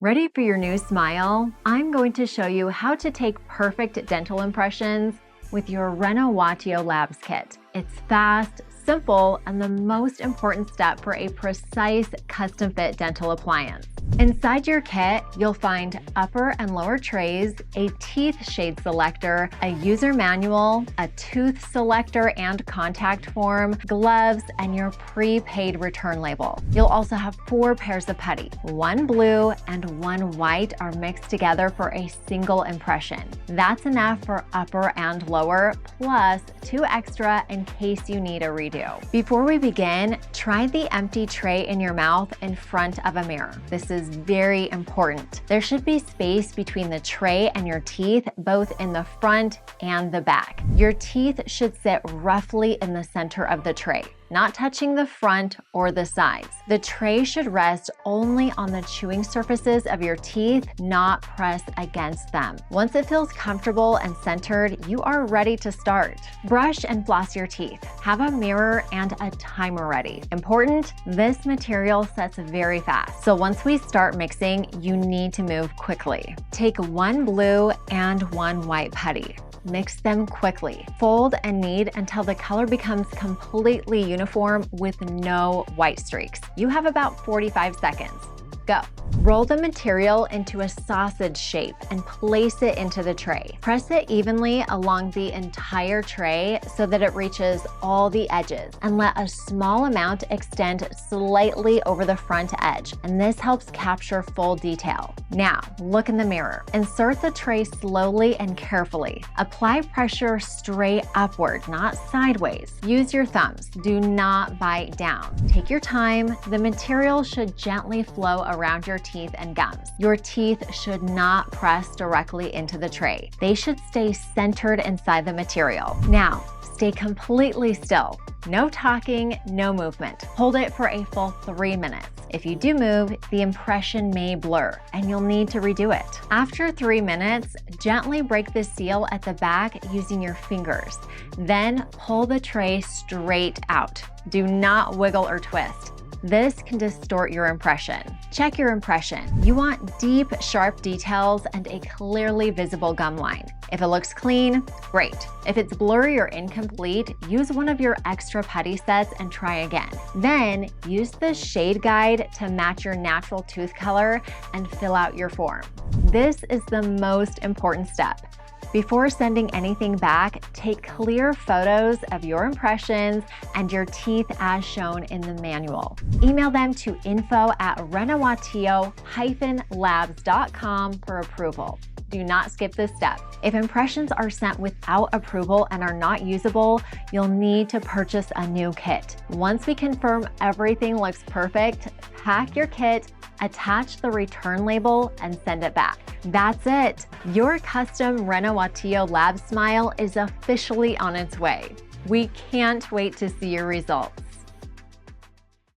Ready for your new smile? I'm going to show you how to take perfect dental impressions with your Renovatio Labs kit. It's fast, simple, and the most important step for a precise custom-fit dental appliance. Inside your kit, you'll find upper and lower trays, a teeth shade selector, a user manual, a tooth selector and contact form, gloves, and your prepaid return label. You'll also have 4 pairs of putty. 1 blue and 1 white are mixed together for a single impression. That's enough for upper and lower, plus 2 extra in case you need a redo. Before we begin, try the empty tray in your mouth in front of a mirror. This is very important. There should be space between the tray and your teeth, both in the front and the back. Your teeth should sit roughly in the center of the tray, not touching the front or the sides. The tray should rest only on the chewing surfaces of your teeth, not press against them. Once it feels comfortable and centered, you are ready to start. Brush and floss your teeth. Have a mirror and a timer ready. Important, this material sets very fast, so once we start mixing, you need to move quickly. Take 1 blue and 1 white putty. Mix them quickly. Fold and knead until the color becomes completely uniform with no white streaks. You have about 45 seconds. Go. Roll the material into a sausage shape and place it into the tray. Press it evenly along the entire tray so that it reaches all the edges, and let a small amount extend slightly over the front edge, and this helps capture full detail. Now, look in the mirror. Insert the tray slowly and carefully. Apply pressure straight upward, not sideways. Use your thumbs. Do not bite down. Take your time. The material should gently flow around your teeth and gums. Your teeth should not press directly into the tray. They should stay centered inside the material. Now, stay completely still. No talking, no movement. Hold it for a full 3 minutes. If you do move, the impression may blur and you'll need to redo it. After 3 minutes, gently break the seal at the back using your fingers. Then pull the tray straight out. Do not wiggle or twist. This can distort your impression. Check your impression. You want deep, sharp details and a clearly visible gum line. If it looks clean, great. If it's blurry or incomplete, use one of your extra putty sets and try again. Then use the shade guide to match your natural tooth color and fill out your form. This is the most important step. Before sending anything back, take clear photos of your impressions and your teeth as shown in the manual. Email them to info@renovatio-labs.com for approval. Do not skip this step. If impressions are sent without approval and are not usable, you'll need to purchase a new kit. Once we confirm everything looks perfect, pack your kit, attach the return label, and send it back. That's it. Your custom Renovatio Lab smile is officially on its way. We can't wait to see your results.